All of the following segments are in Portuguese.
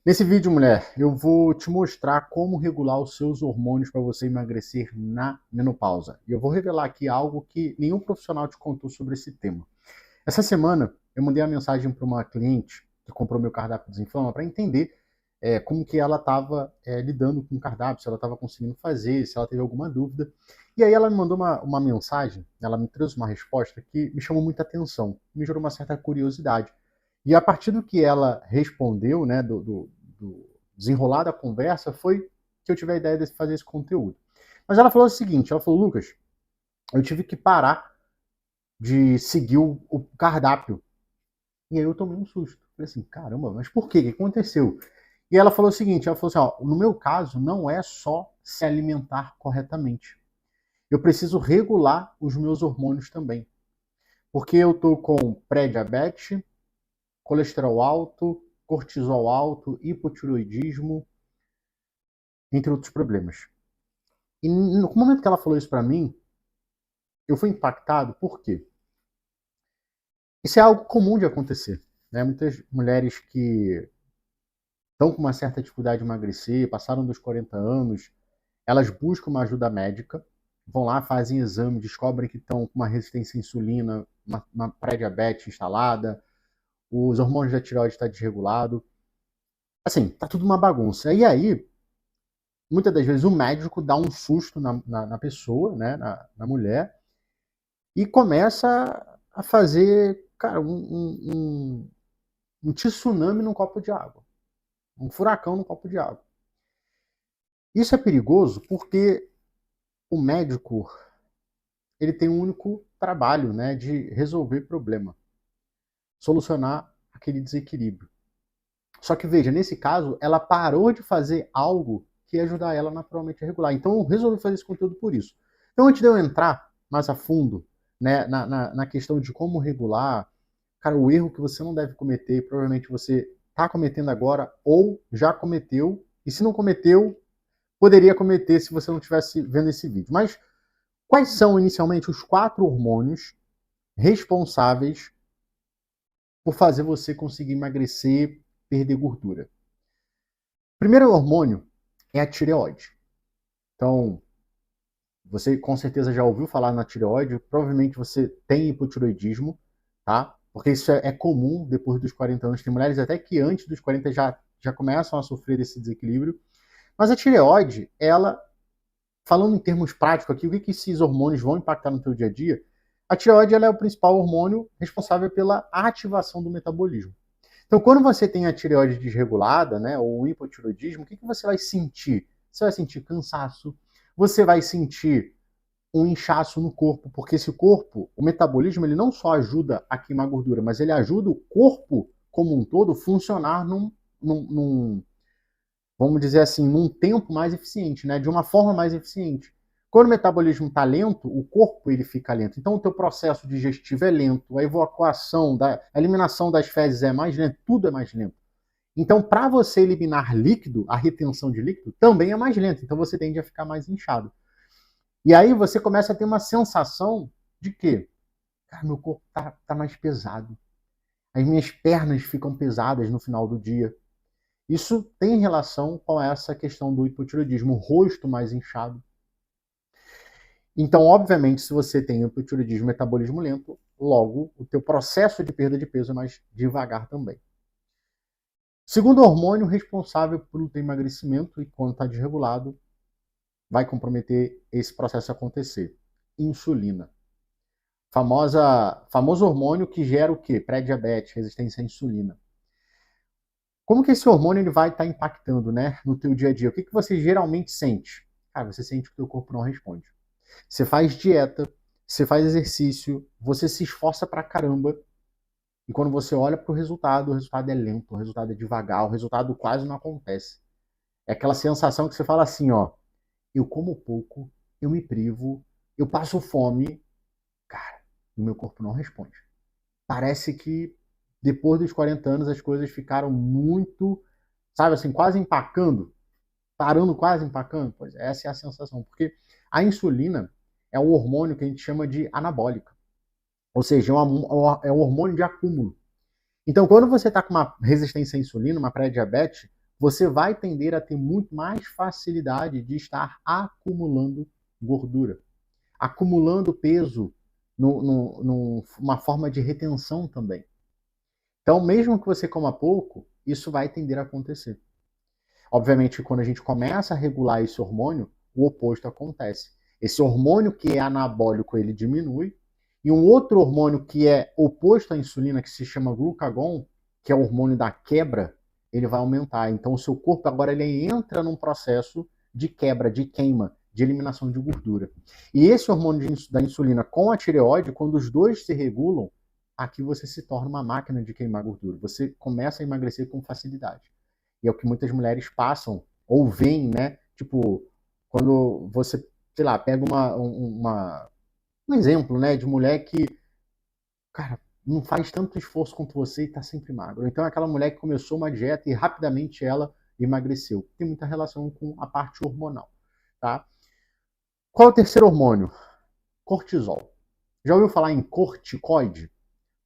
Nesse vídeo, mulher, eu vou te mostrar como regular os seus hormônios para você emagrecer na menopausa. E eu vou revelar aqui algo que nenhum profissional te contou sobre esse tema. Essa semana, eu mandei uma mensagem para uma cliente que comprou meu cardápio Desinflama para entender como que ela estava lidando com o cardápio, se ela estava conseguindo fazer, se ela teve alguma dúvida. E aí ela me mandou uma mensagem, ela me trouxe uma resposta que me chamou muita atenção, me gerou uma certa curiosidade. E a partir do que ela respondeu, né, do desenrolar da conversa, foi que eu tive a ideia de fazer esse conteúdo. Mas ela falou o seguinte, ela falou, Lucas, eu tive que parar de seguir o cardápio. E aí eu tomei um susto. Falei assim, caramba, mas por quê? O que aconteceu? E ela falou o seguinte, ela falou assim, ó, no meu caso, não é só se alimentar corretamente. Eu preciso regular os meus hormônios também. Porque eu tô com pré-diabetes, colesterol alto, cortisol alto, hipotiroidismo, entre outros problemas. E no momento que ela falou isso para mim, eu fui impactado, por quê? Isso é algo comum de acontecer. Né? Muitas mulheres que estão com uma certa dificuldade de emagrecer, passaram dos 40 anos, elas buscam uma ajuda médica, vão lá, fazem exame, descobrem que estão com uma resistência à insulina, uma pré-diabetes instalada, os hormônios da tireoide estão desregulados. Assim, tá tudo uma bagunça. E aí, muitas das vezes, o médico dá um susto na pessoa, né, na mulher, e começa a fazer, cara, um tsunami num copo de água. Um furacão num copo de água. Isso é perigoso porque o médico ele tem um único trabalho, né, de resolver problema, solucionar aquele desequilíbrio. Só que veja, nesse caso, ela parou de fazer algo que ia ajudar ela naturalmente a regular. Então eu resolvi fazer esse conteúdo por isso. Então antes de eu entrar mais a fundo, né, na questão de como regular, cara, o erro que você não deve cometer, provavelmente você está cometendo agora ou já cometeu, e se não cometeu, poderia cometer se você não estivesse vendo esse vídeo. Mas quais são inicialmente os 4 hormônios responsáveis por fazer você conseguir emagrecer, perder gordura? O primeiro hormônio é a tireoide. Então, você com certeza já ouviu falar na tireoide, provavelmente você tem hipotiroidismo, tá? Porque isso é comum depois dos 40 anos. Tem mulheres até que antes dos 40 já começam a sofrer desse desequilíbrio. Mas a tireoide, ela, falando em termos práticos aqui, o que esses hormônios vão impactar no teu dia a dia? A tireoide ela é o principal hormônio responsável pela ativação do metabolismo. Então, quando você tem a tireoide desregulada, né, ou o hipotiroidismo, o que você vai sentir? Você vai sentir cansaço, você vai sentir um inchaço no corpo, porque esse corpo, o metabolismo, ele não só ajuda a queimar gordura, mas ele ajuda o corpo como um todo funcionar vamos dizer assim, num tempo mais eficiente, né? De uma forma mais eficiente. Quando o metabolismo está lento, o corpo ele fica lento. Então o teu processo digestivo é lento, a evacuação, a eliminação das fezes é mais lento, tudo é mais lento. Então, para você eliminar líquido, a retenção de líquido também é mais lenta. Então você tende a ficar mais inchado. E aí você começa a ter uma sensação de que, cara, meu corpo tá mais pesado. As minhas pernas ficam pesadas no final do dia. Isso tem relação com essa questão do hipotiroidismo, o rosto mais inchado. Então, obviamente, se você tem hipotiroidismo, metabolismo lento, logo o teu processo de perda de peso é mais devagar também. Segundo hormônio responsável pelo teu emagrecimento e quando está desregulado, vai comprometer esse processo acontecer. Insulina. Famoso hormônio que gera o quê? Pré-diabetes, resistência à insulina. Como que esse hormônio ele vai estar impactando, né, no teu dia a dia? O que você geralmente sente? Cara, você sente que o teu corpo não responde. Você faz dieta, você faz exercício, você se esforça pra caramba, e quando você olha pro resultado, o resultado é lento, o resultado é devagar, o resultado quase não acontece. É aquela sensação que você fala assim, ó, eu como pouco, eu me privo, eu passo fome, cara, o meu corpo não responde. Parece que depois dos 40 anos as coisas ficaram muito, sabe assim, quase empacando, parando quase empacando. Pois essa é a sensação, porque a insulina é um hormônio que a gente chama de anabólica, ou seja, é um hormônio de acúmulo. Então, quando você está com uma resistência à insulina, uma pré-diabetes, você vai tender a ter muito mais facilidade de estar acumulando gordura, acumulando peso numa forma de retenção também. Então, mesmo que você coma pouco, isso vai tender a acontecer. Obviamente, quando a gente começa a regular esse hormônio, o oposto acontece. Esse hormônio que é anabólico, ele diminui, e um outro hormônio que é oposto à insulina, que se chama glucagon, que é o hormônio da quebra, ele vai aumentar. Então, o seu corpo agora ele entra num processo de quebra, de queima, de eliminação de gordura. E esse hormônio da insulina com a tireoide, quando os dois se regulam, aqui você se torna uma máquina de queimar gordura. Você começa a emagrecer com facilidade. E é o que muitas mulheres passam ou veem, né? Tipo, quando você, sei lá, pega um exemplo, né, de mulher que, cara, não faz tanto esforço quanto você e tá sempre magro. Então é aquela mulher que começou uma dieta e rapidamente ela emagreceu. Tem muita relação com a parte hormonal, tá? Qual é o terceiro hormônio? Cortisol. Já ouviu falar em corticoide?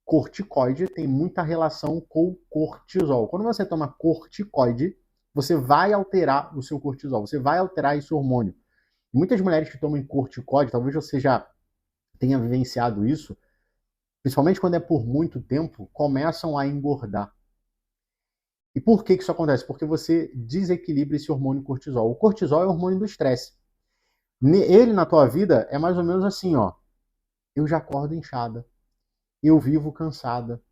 Corticoide tem muita relação com cortisol. Quando você toma corticoide, você vai alterar o seu cortisol, você vai alterar esse hormônio. Muitas mulheres que tomam corticoide, talvez você já tenha vivenciado isso, principalmente quando é por muito tempo, começam a engordar. E por que isso acontece? Porque você desequilibra esse hormônio cortisol. O cortisol é o hormônio do estresse. Ele na tua vida é mais ou menos assim, ó. Eu já acordo inchada. Eu vivo cansada.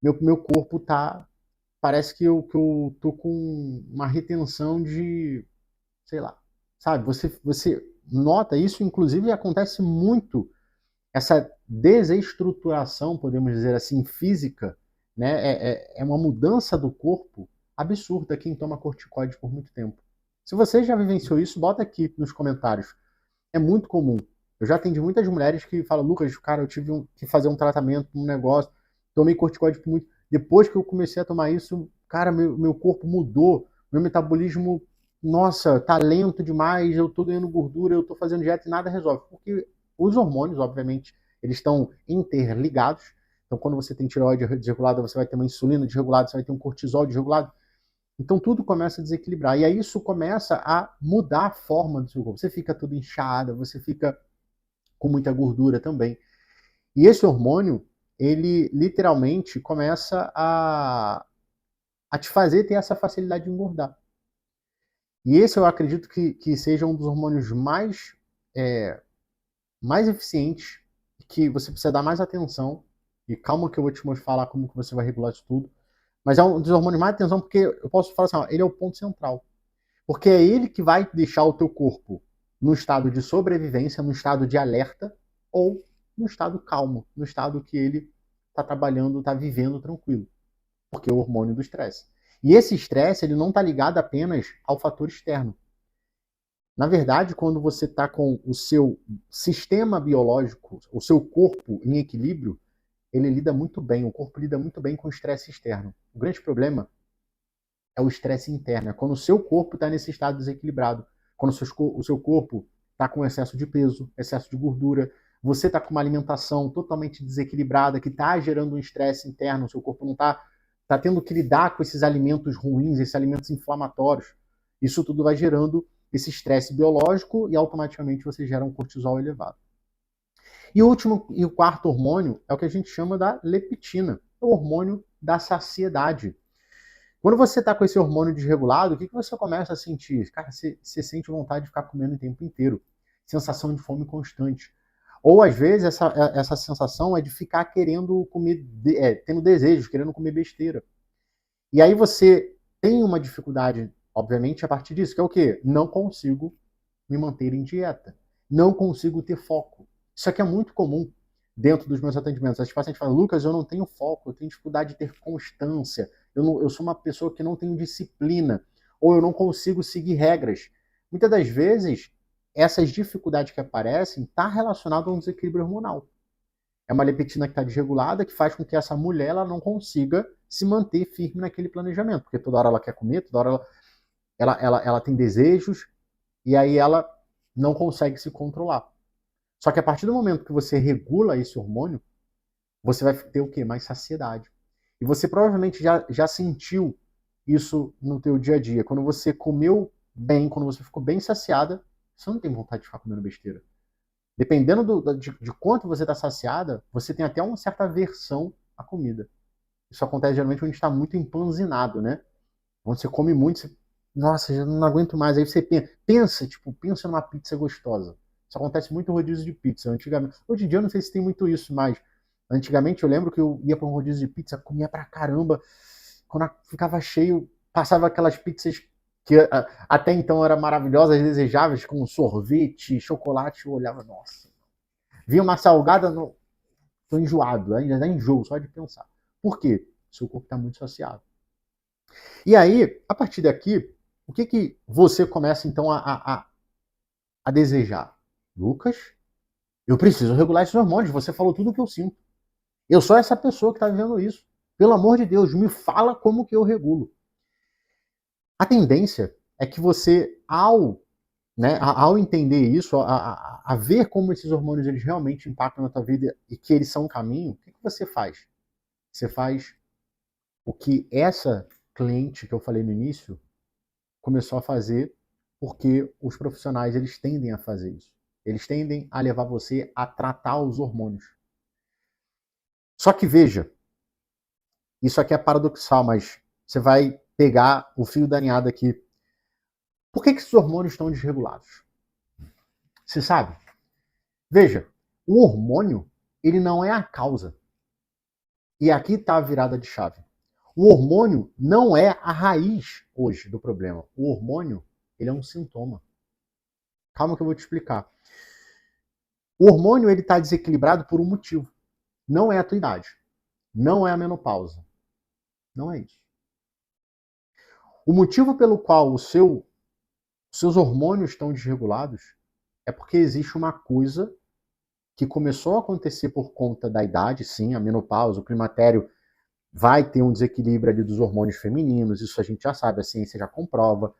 Meu corpo tá... Parece que eu tô com uma retenção de... Sei lá. Sabe? Você nota isso, inclusive acontece muito. Essa desestruturação, podemos dizer assim, física, né? É uma mudança do corpo absurda quem toma corticoide por muito tempo. Se você já vivenciou isso, bota aqui nos comentários. É muito comum. Eu já atendi muitas mulheres que falam, Lucas, cara, eu tive que fazer um tratamento, um negócio, tomei corticoide por muito... Depois que eu comecei a tomar isso, cara, meu corpo mudou, meu metabolismo, nossa, tá lento demais, eu tô ganhando gordura, eu tô fazendo dieta e nada resolve. Porque os hormônios, obviamente, eles estão interligados. Então, quando você tem tireoide desregulada, você vai ter uma insulina desregulada, você vai ter um cortisol desregulado. Então tudo começa a desequilibrar. E aí isso começa a mudar a forma do seu corpo. Você fica tudo inchada, você fica com muita gordura também. E esse hormônio, ele literalmente começa a te fazer ter essa facilidade de engordar. E esse eu acredito que seja um dos hormônios mais eficientes, que você precisa dar mais atenção. E calma que eu vou te falar como que você vai regular isso tudo. Mas é um dos hormônios mais atenção porque eu posso falar assim, ó, ele é o ponto central. Porque é ele que vai deixar o teu corpo no estado de sobrevivência, no estado de alerta, ou no estado calmo, no estado que ele está trabalhando, está vivendo tranquilo. Porque é o hormônio do estresse. E esse estresse ele não está ligado apenas ao fator externo. Na verdade, quando você está com o seu sistema biológico, o seu corpo em equilíbrio, ele lida muito bem, o corpo lida muito bem com o estresse externo. O grande problema é o estresse interno, é quando o seu corpo está nesse estado desequilibrado, quando o seu corpo está com excesso de peso, excesso de gordura, você está com uma alimentação totalmente desequilibrada, que está gerando um estresse interno, o seu corpo não está tendo que lidar com esses alimentos ruins, esses alimentos inflamatórios. Isso tudo vai gerando esse estresse biológico e automaticamente você gera um cortisol elevado. E o último e o quarto hormônio é o que a gente chama da leptina, o hormônio da saciedade. Quando você está com esse hormônio desregulado, o que você começa a sentir? Cara, você sente vontade de ficar comendo o tempo inteiro. Sensação de fome constante. Ou, às vezes, essa sensação é de ficar querendo comer, tendo desejos, querendo comer besteira. E aí você tem uma dificuldade, obviamente, a partir disso, que é o quê? Não consigo me manter em dieta. Não consigo ter foco. Isso aqui é muito comum dentro dos meus atendimentos. As pacientes falam, Lucas, eu não tenho foco, eu tenho dificuldade de ter constância, eu sou uma pessoa que não tem disciplina, ou eu não consigo seguir regras. Muitas das vezes, essas dificuldades que aparecem estão relacionadas a um desequilíbrio hormonal. É uma leptina que está desregulada, que faz com que essa mulher ela não consiga se manter firme naquele planejamento, porque toda hora ela quer comer, toda hora ela tem desejos, e aí ela não consegue se controlar. Só que a partir do momento que você regula esse hormônio, você vai ter o quê? Mais saciedade. E você provavelmente já sentiu isso no teu dia a dia. Quando você comeu bem, quando você ficou bem saciada, você não tem vontade de ficar comendo besteira. Dependendo de quanto você está saciada, você tem até uma certa aversão à comida. Isso acontece geralmente quando a gente está muito empanzinado, né? Quando você come muito, você, nossa, já não aguento mais. Aí você pensa numa pizza gostosa. Isso acontece muito no rodízio de pizza. Antigamente, hoje em dia eu não sei se tem muito isso, mas antigamente eu lembro que eu ia para um rodízio de pizza, comia pra caramba. Quando ficava cheio, passava aquelas pizzas que até então eram maravilhosas, desejáveis, com sorvete, chocolate. Eu olhava, nossa. Via uma salgada, não, tô enjoado, ainda dá enjoo só de pensar. Por quê? Seu corpo está muito saciado. E aí, a partir daqui, o que você começa então a desejar? Lucas, eu preciso regular esses hormônios. Você falou tudo o que eu sinto. Eu sou essa pessoa que está vivendo isso. Pelo amor de Deus, me fala como que eu regulo. A tendência é que você, ao entender isso, a ver como esses hormônios eles realmente impactam na tua vida e que eles são um caminho, o que você faz? Você faz o que essa cliente que eu falei no início começou a fazer, porque os profissionais eles tendem a fazer isso. Eles tendem a levar você a tratar os hormônios. Só que veja, isso aqui é paradoxal, mas você vai pegar o fio da meada aqui. Por que esses hormônios estão desregulados? Você sabe? Veja, o hormônio ele não é a causa. E aqui está a virada de chave. O hormônio não é a raiz hoje do problema. O hormônio ele é um sintoma. Calma que eu vou te explicar. O hormônio ele está desequilibrado por um motivo. Não é a tua idade. Não é a menopausa. Não é isso. O motivo pelo qual seus hormônios estão desregulados é porque existe uma coisa que começou a acontecer por conta da idade, sim, a menopausa, o climatério vai ter um desequilíbrio ali dos hormônios femininos, isso a gente já sabe, a ciência já comprova.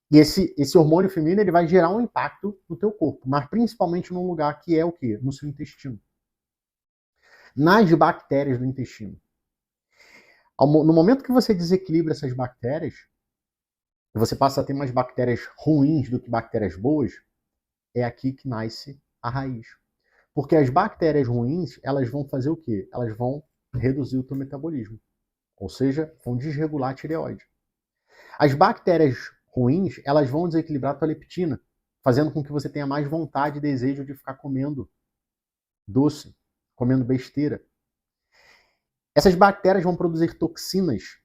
E esse hormônio feminino ele vai gerar um impacto no teu corpo, mas principalmente num lugar que é o quê? No seu intestino. Nas bactérias do intestino. No momento que você desequilibra essas bactérias, você passa a ter mais bactérias ruins do que bactérias boas, é aqui que nasce a raiz. Porque as bactérias ruins, elas vão fazer o quê? Elas vão reduzir o teu metabolismo. Ou seja, vão desregular a tireoide. As bactérias ruins, elas vão desequilibrar a tua leptina, fazendo com que você tenha mais vontade e desejo de ficar comendo doce, comendo besteira. Essas bactérias vão produzir toxinas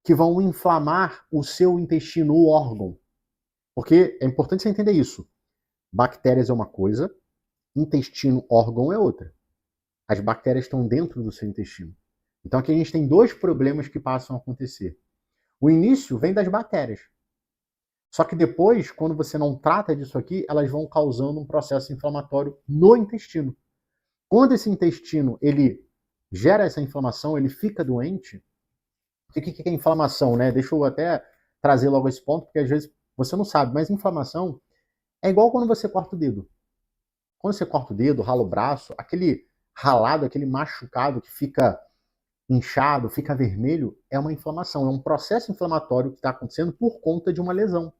que vão inflamar o seu intestino, o órgão. Porque é importante você entender isso. Bactérias é uma coisa, intestino, órgão é outra. As bactérias estão dentro do seu intestino. Então aqui a gente tem dois problemas que passam a acontecer. O início vem das bactérias. Só que depois, quando você não trata disso aqui, elas vão causando um processo inflamatório no intestino. Quando esse intestino ele gera essa inflamação, ele fica doente. O que é inflamação, né? Deixa eu até trazer logo esse ponto, porque às vezes você não sabe, mas inflamação é igual quando você corta o dedo. Quando você corta o dedo, rala o braço, aquele ralado, aquele machucado que fica inchado, fica vermelho, é uma inflamação, é um processo inflamatório que está acontecendo por conta de uma lesão.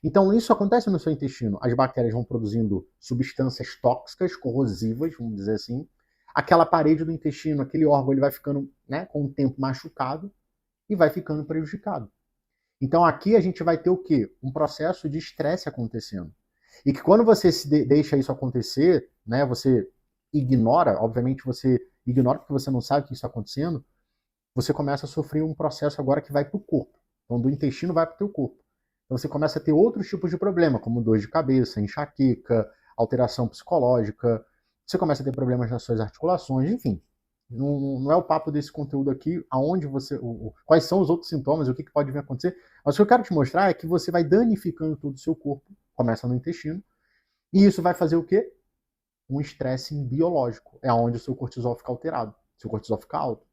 Então isso acontece no seu intestino. As bactérias vão produzindo substâncias tóxicas, corrosivas, vamos dizer assim. Aquela parede do intestino, aquele órgão, ele vai ficando, né, com o tempo machucado e vai ficando prejudicado. Então aqui a gente vai ter o quê? Um processo de estresse acontecendo. E que quando você deixa isso acontecer, né, você ignora, obviamente você ignora porque você não sabe que isso está acontecendo, você começa a sofrer um processo agora que vai para o corpo. Então do intestino vai para o teu corpo. Então você começa a ter outros tipos de problema, como dor de cabeça, enxaqueca, alteração psicológica, você começa a ter problemas nas suas articulações, enfim. Não é o papo desse conteúdo aqui, aonde você, quais são os outros sintomas, o que pode vir a acontecer. Mas o que eu quero te mostrar é que você vai danificando todo o seu corpo, começa no intestino, e isso vai fazer o quê? Um estresse biológico. É onde o seu cortisol fica alterado, seu cortisol fica alto.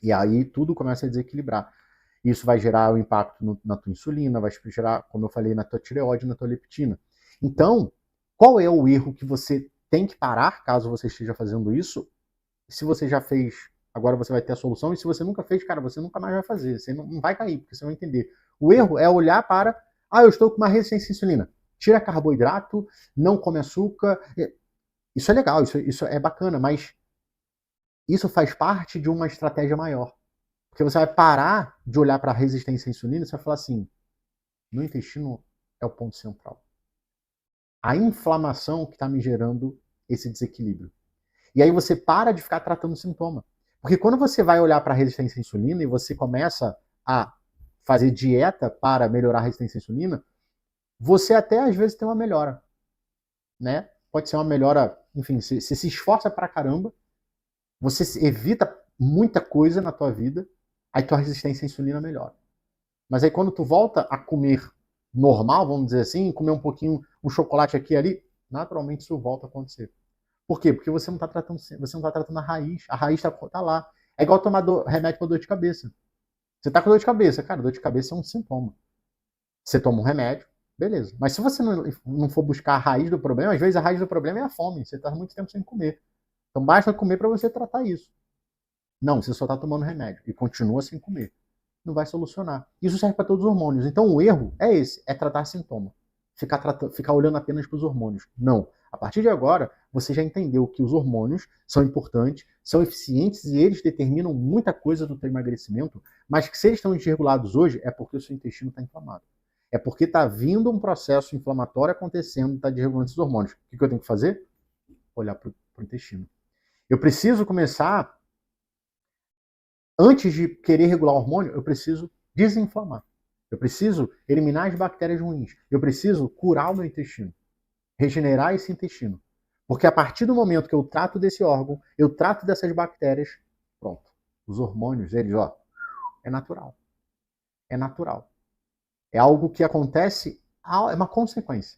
E aí tudo começa a desequilibrar. Isso vai gerar o impacto na tua insulina, vai gerar, como eu falei, na tua tireoide, na tua leptina. Então, qual é o erro que você tem que parar, caso você esteja fazendo isso? Se você já fez agora você vai ter a solução, e se você nunca fez, cara, você nunca mais vai fazer, você não vai cair, porque você vai entender. O erro é olhar para, eu estou com uma resistência à insulina. Tira carboidrato, não come açúcar. Isso é legal, isso é bacana, mas isso faz parte de uma estratégia maior. Porque você vai parar de olhar para a resistência à insulina e você vai falar assim, no intestino é o ponto central. A inflamação que está me gerando esse desequilíbrio. E aí você para de ficar tratando o sintoma. Porque quando você vai olhar para a resistência à insulina e você começa a fazer dieta para melhorar a resistência à insulina, você até às vezes tem uma melhora, né? Pode ser uma melhora, enfim, você se esforça pra caramba, você evita muita coisa na tua vida, aí tua resistência à insulina melhora. Mas aí quando tu volta a comer normal, vamos dizer assim, comer um pouquinho, um chocolate aqui e ali, naturalmente isso volta a acontecer. Por quê? Porque você não está tratando a raiz tá lá. É igual tomar remédio para dor de cabeça. Você tá com dor de cabeça, cara, dor de cabeça é um sintoma. Você toma um remédio, beleza. Mas se você não for buscar a raiz do problema, às vezes a raiz do problema é a fome. Você está muito tempo sem comer. Então basta comer para você tratar isso. Não, você só está tomando remédio e continua sem comer. Não vai solucionar. Isso serve para todos os hormônios. Então o erro é esse, é tratar sintoma. Ficar olhando apenas para os hormônios. Não. A partir de agora, você já entendeu que os hormônios são importantes, são eficientes e eles determinam muita coisa do teu emagrecimento, mas que se eles estão desregulados hoje é porque o seu intestino está inflamado. É porque está vindo um processo inflamatório acontecendo, está desregulando esses hormônios. O que eu tenho que fazer? Olhar para o intestino. Eu preciso começar, antes de querer regular o hormônio, eu preciso desinflamar. Eu preciso eliminar as bactérias ruins. Eu preciso curar o meu intestino. Regenerar esse intestino. Porque a partir do momento que eu trato desse órgão, eu trato dessas bactérias, pronto. Os hormônios, eles, é natural. É natural. É algo que acontece, é uma consequência.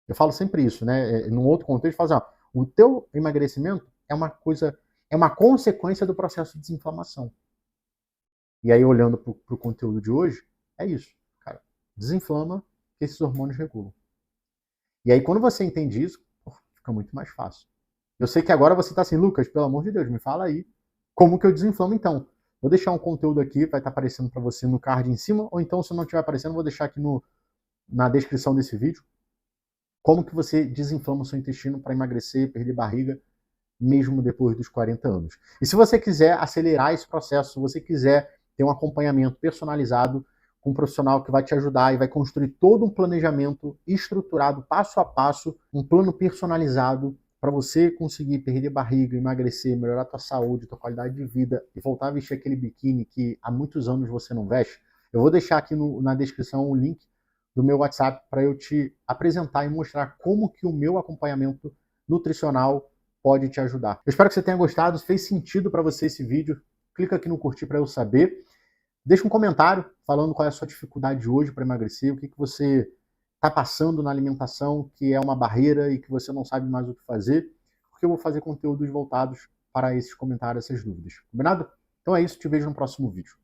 Eu falo sempre isso, né? Num outro contexto, eu falo assim, o teu emagrecimento é uma coisa, é uma consequência do processo de desinflamação. E aí, olhando para o conteúdo de hoje, é isso, cara. Desinflama que esses hormônios regulam. E aí, quando você entende isso, fica muito mais fácil. Eu sei que agora você está assim, Lucas, pelo amor de Deus, me fala aí como que eu desinflamo então. Vou deixar um conteúdo aqui, vai estar aparecendo para você no card em cima, ou então, se não estiver aparecendo, vou deixar aqui na descrição desse vídeo como que você desinflama o seu intestino para emagrecer, perder barriga, mesmo depois dos 40 anos. E se você quiser acelerar esse processo, se você quiser ter um acompanhamento personalizado com um profissional que vai te ajudar e vai construir todo um planejamento estruturado, passo a passo, um plano personalizado para você conseguir perder barriga, emagrecer, melhorar a tua saúde, tua qualidade de vida e voltar a vestir aquele biquíni que há muitos anos você não veste, eu vou deixar aqui na descrição o link do meu WhatsApp para eu te apresentar e mostrar como que o meu acompanhamento nutricional pode te ajudar. Eu espero que você tenha gostado, se fez sentido para você esse vídeo, clica aqui no curtir para eu saber. Deixa um comentário falando qual é a sua dificuldade hoje para emagrecer, o que você está passando na alimentação que é uma barreira e que você não sabe mais o que fazer, porque eu vou fazer conteúdos voltados para esses comentários, essas dúvidas. Combinado? Então é isso, te vejo no próximo vídeo.